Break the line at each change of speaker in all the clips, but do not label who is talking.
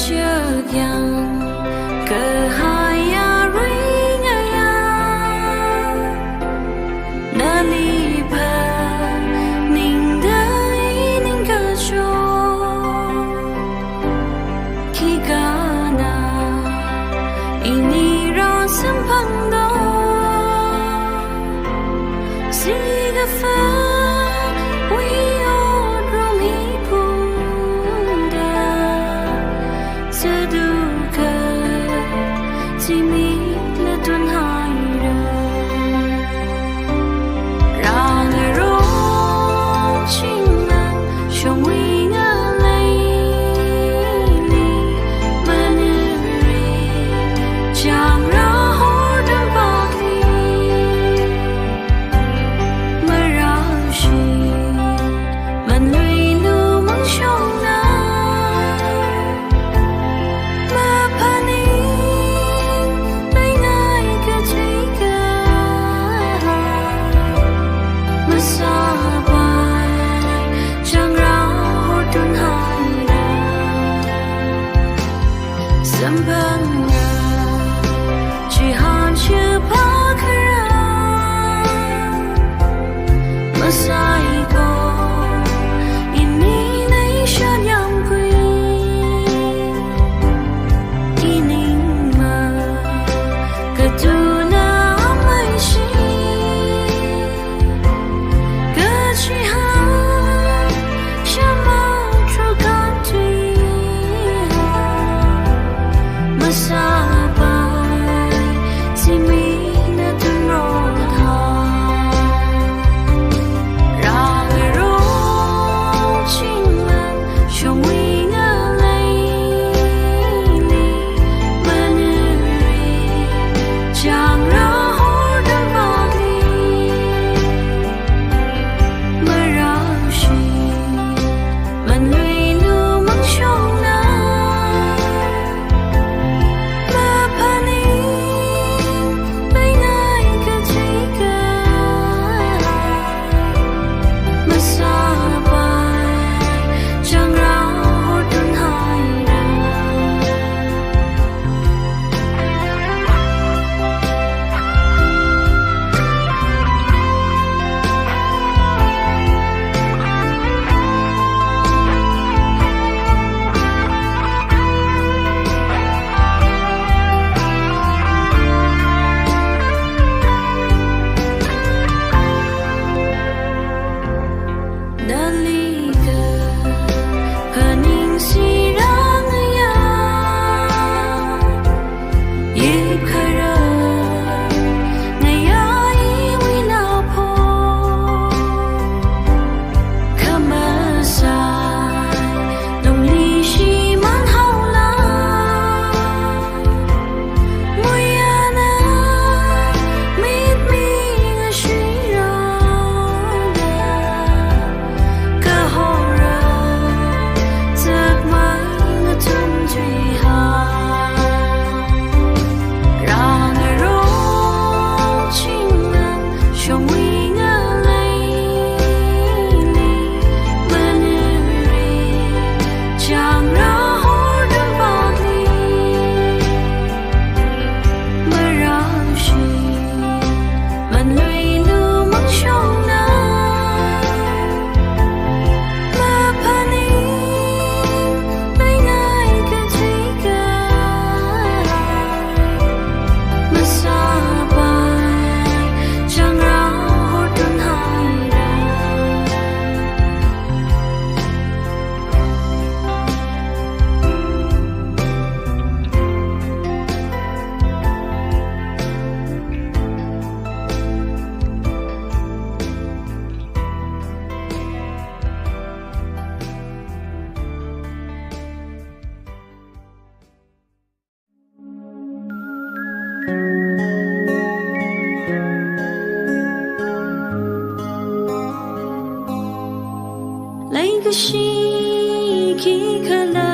chưa yang kehaya ringaya nali pa ning dai ning ka cho khi ga na ini ra sam phang do si ga fa
Like a she, ki kala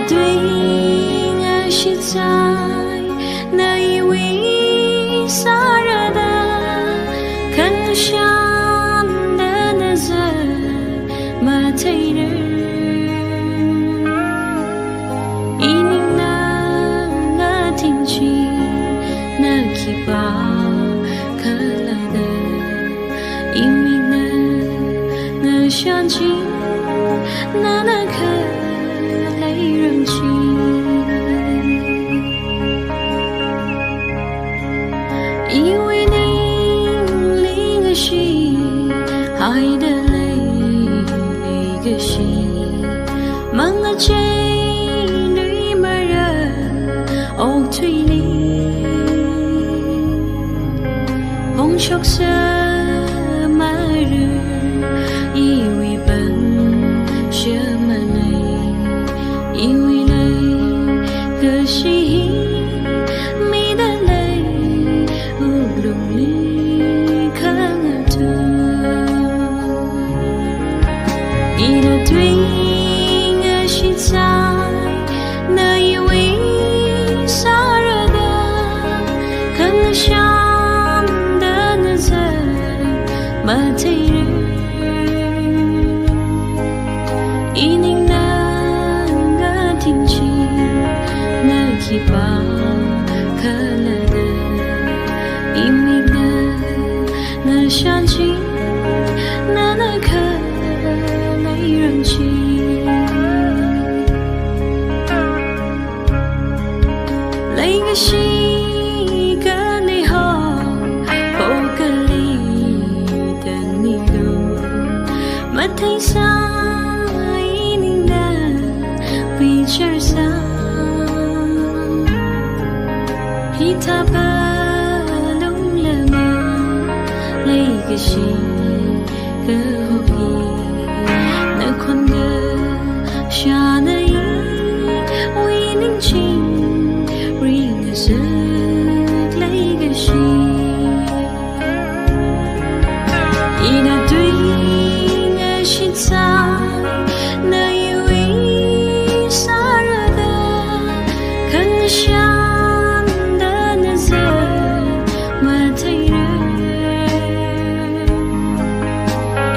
tuyến shi dài nơi vi xa ra da khăn shan đến giờ mà thấy được ining na nga tin chi na kipa kala da iming na nga shan chi na na kha lấy rừng chi yêu ining li nga shi hai da lấy ga shi mang nga chay nui mà ra ô thủy li bông chốc sa mà rư yêu i bần chưa mà này yêu i này cơ shi mi đã lấy u lung li khang tu i đã tuyên shi dài nơi vi xa ra da khăn shan đến giờ mà thấy ining na nga tin chi na kipa kala da iming na nga shan chi na na kha lấy rừng chi lấy nga shi ka ni ho ho ka li dan ni do mà thấy sao bicara sa hita palung lama lấy cái gì cơ hội na con ngờ xa này uy ninh chinh riêng giấc lấy cái gì ina tuyên xin xa nơi shan đến giờ mà thấy được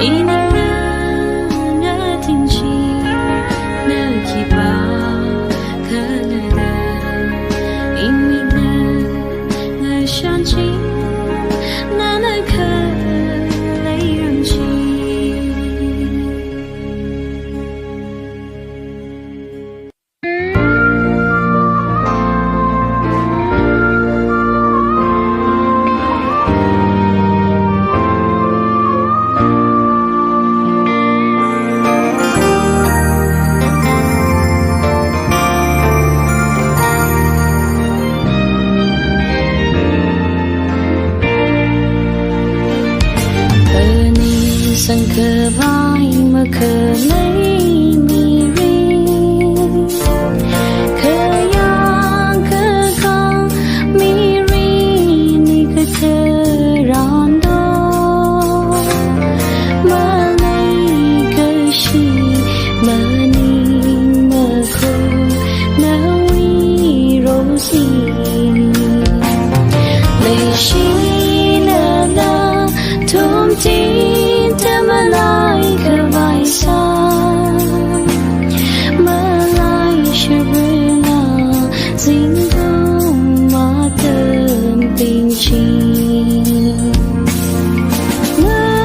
ining na nga tin chi na kipa kala da iming na nga shan chi na na kha lấy rừng chi sang cơ vai mà khờ lấy mi ring khờ yang khờ con mi ring ni khờ khờ ron do mà lấy khờ shi mà ni mà khờ na wi rosi lấy shi na na thum tin mà lại khờ vai xa mà lại chưa biết là dính không mà thơm tình trình ngỡ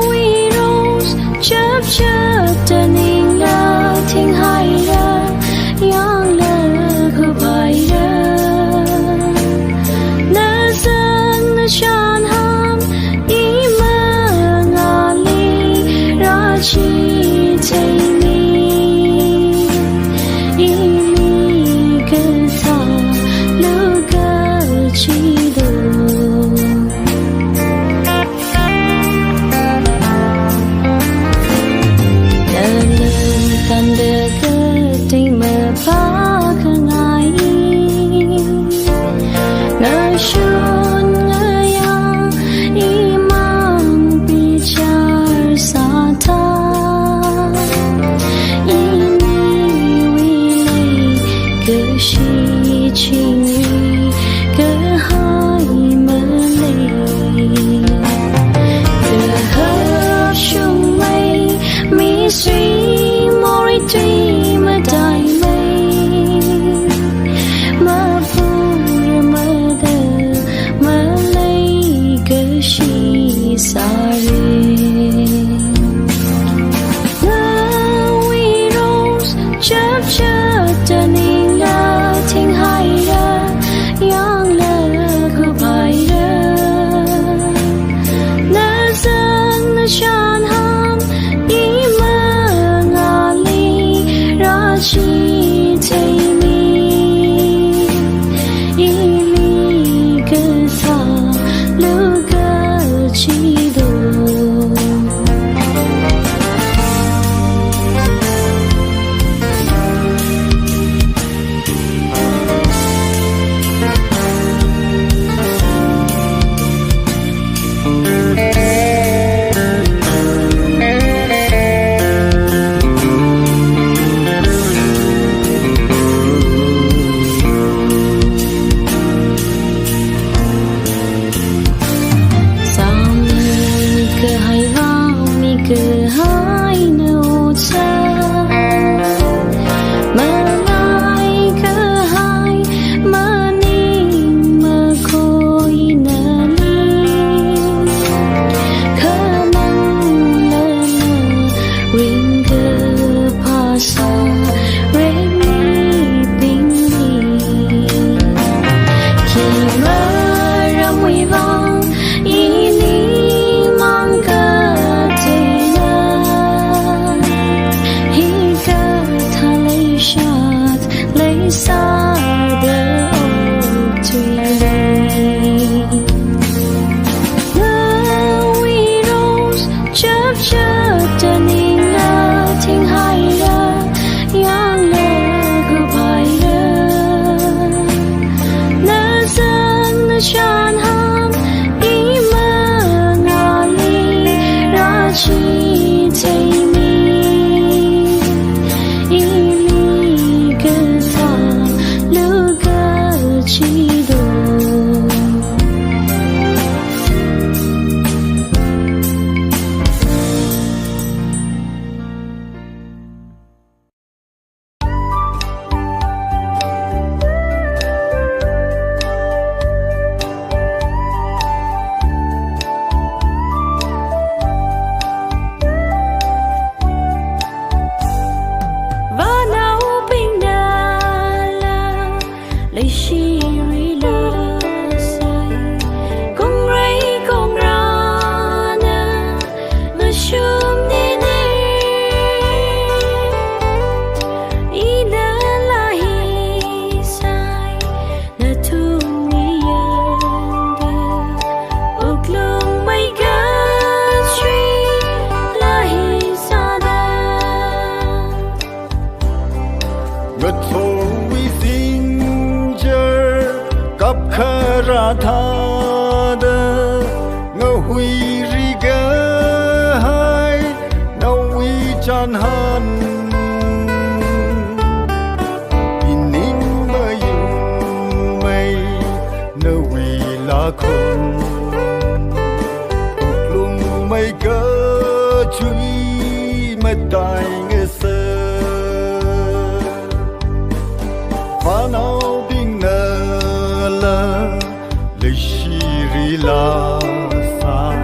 we rose chớp chớp tên hình là thiên hai ra yang lơ khờ vai ra nơ dân nơ chan ham ý mơ Ring cơ pa sa re mi ping li khi mơ ra mùi vang y ni mang cơ thế na hi cơ tha lấy sát lấy xa đỡ tùy chớp chớp chân in lơ thiên hai ra yang lơ cứ phải ra nơ dân nơ chan ham ý mơ ngà li ra chi thấy mi ý li cơ tha lơ cơ chi đồ lấy chi ri la sai con rei con ra na mà chum đi đi ý na la hi sai na thu mi yan da ốc lung mai ga truy la hi sa da
ngất thô cấp khara tha da ngô hui ri ga hai nâu hui chan han inin bay mây nâu hui la khôn lung mây ga chui mây tai nghe sơ pha nâu la sai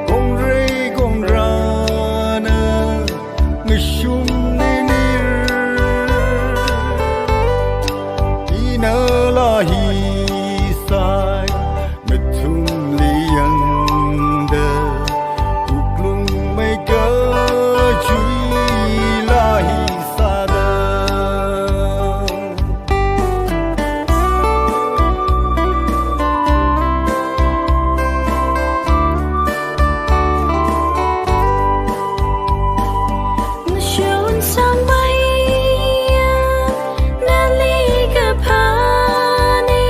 con rei con rana người shum ni ni ina la hi sai người thum liang da uklung mai ga chui la hi sa da
sang bay na li ka pa ni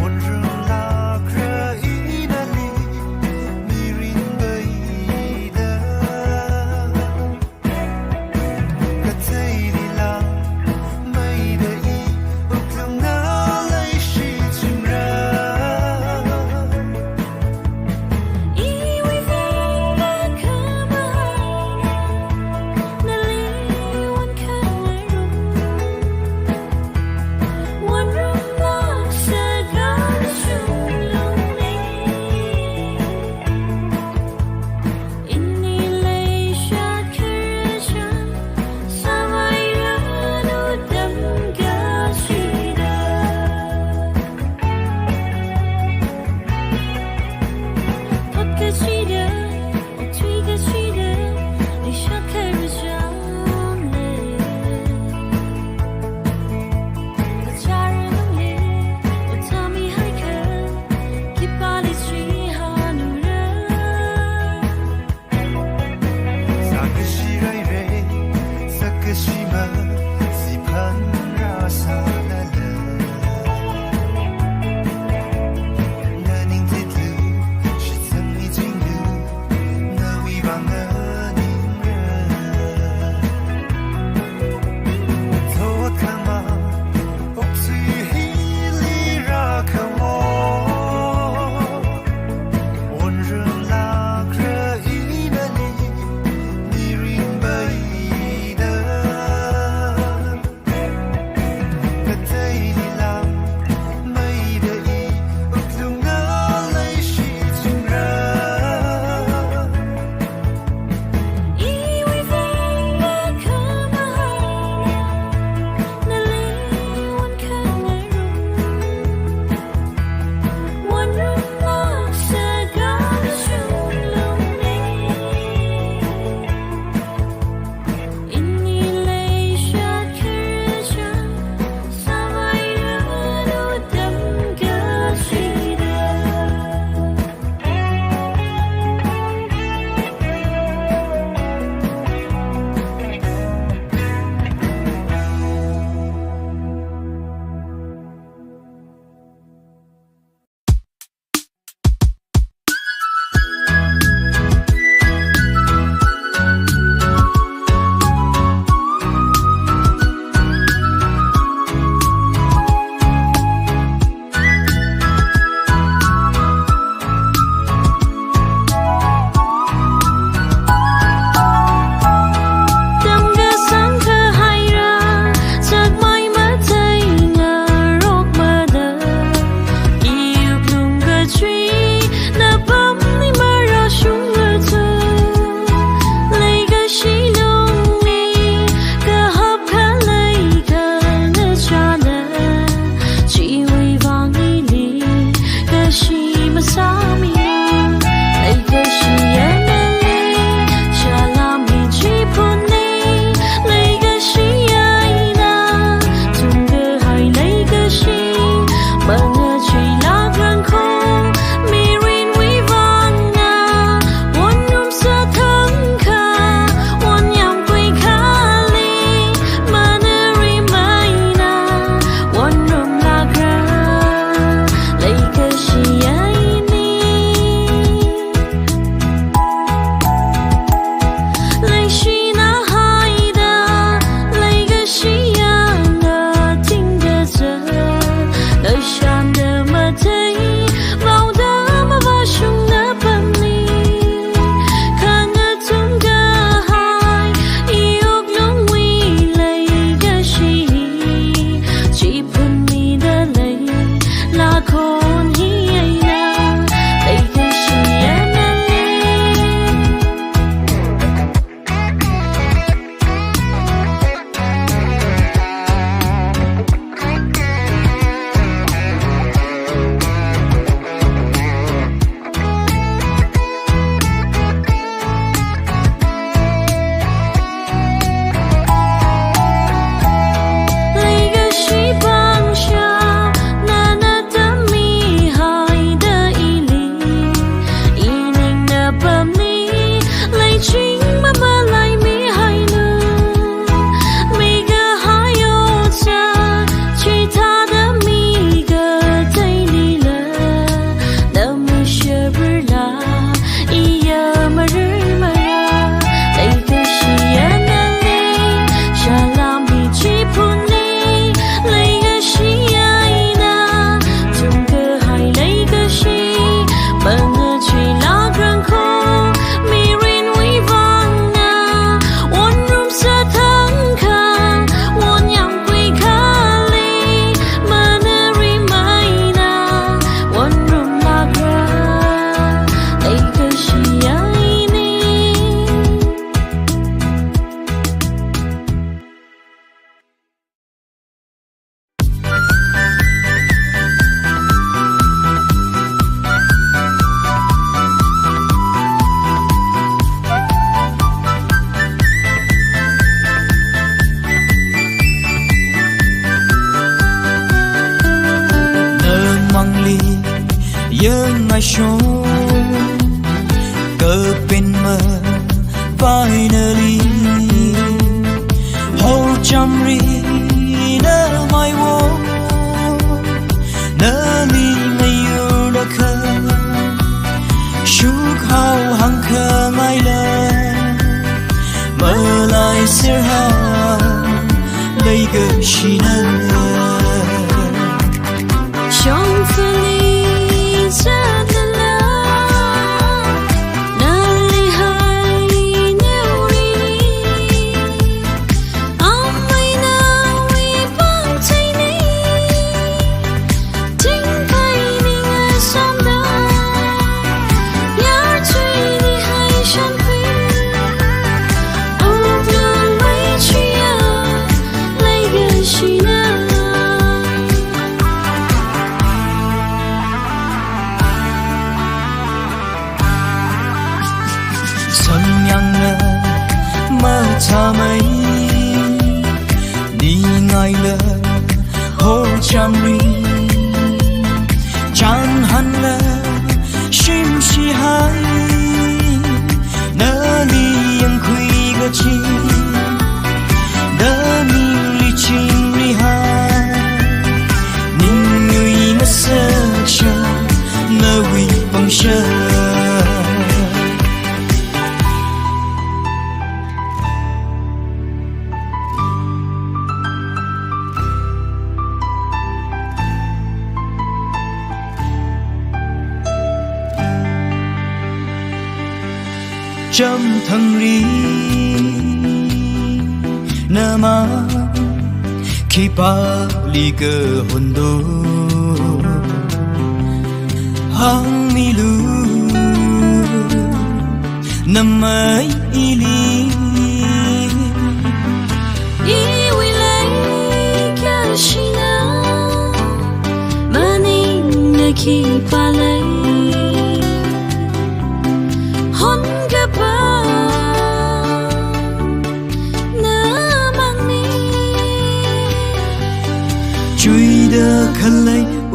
我 Finally, hold Jamri, no my war, no me you the car, shook how hunker my love, Malay Sirha, Lake Shina,
Shong Feliz.
Tha mây đi ngay lơ hồ Jamri chan han lơ shim shi hai nơ ni yang khui ga chi nơ ni li chim ri hai ning ngui na sa cha nơ wi bang sha Chăm thăng ri na ma khi pa li cơ hồn đô hang mi lu nam mai ili
Iwi lai kashina maning na ki palai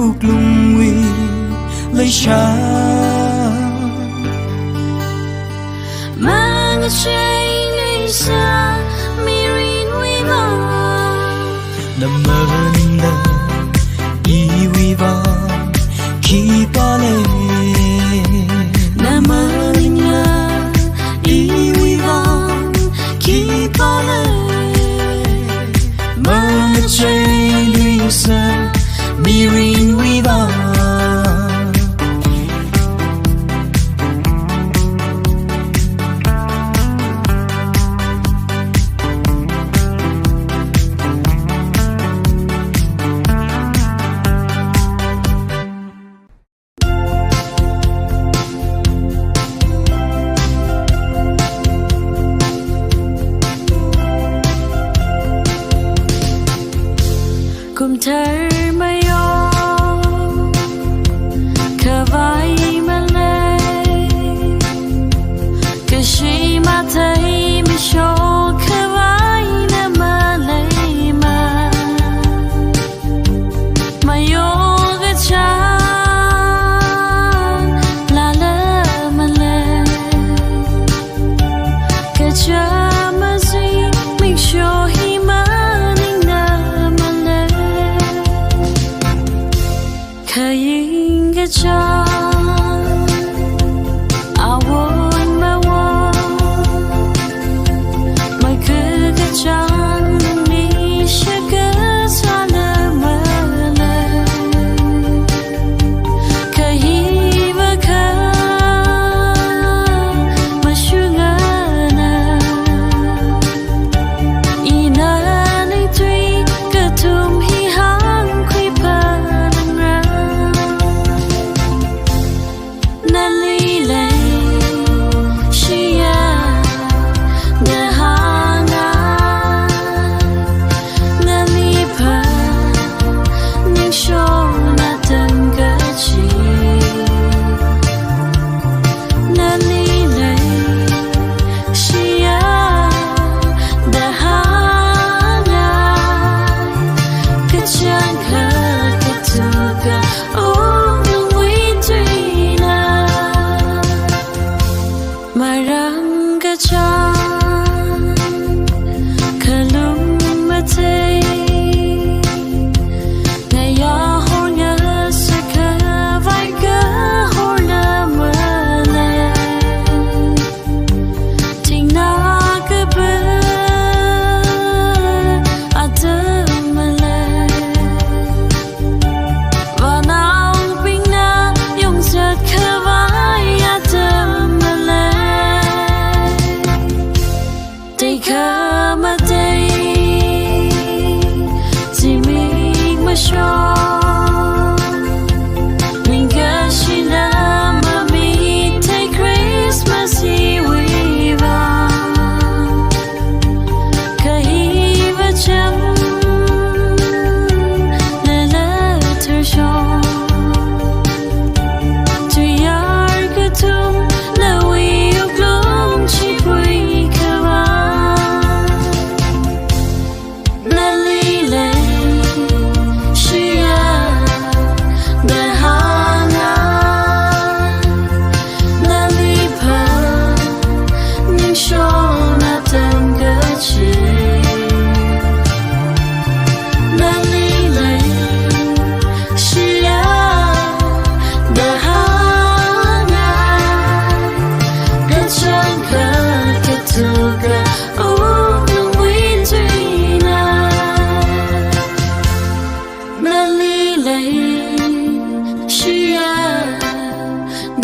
lung nguy lấy cha
mang trái lưỡi xa mirin uy va
nằm mơ nè y uy va khi ta lệ
nằm mơ nè y uy va khi ta lệ
mang trái lưỡi xa mirin uy va
cùng thở mây ôm khờ vai mà lê cứ chỉ mà thấy mi cho khờ vai nè mà lấy mà yêu cái cha là lỡ mà lê cái cha mà gì mình cho hi mà khaying cái cha awon ma wa mai cứ cái cha ni sẽ cứ xa lờ mơ lờ khayi và kha mà suy ngờ na ina nei tui cứ thum hi hang khui pa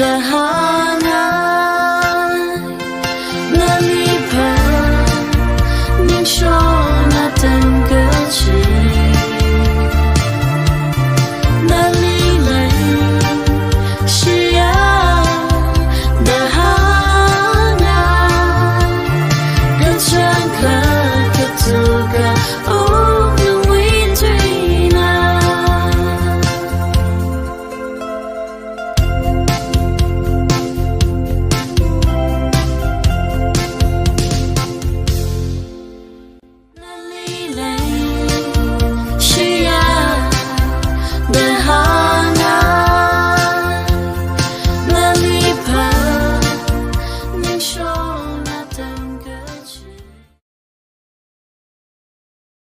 the heart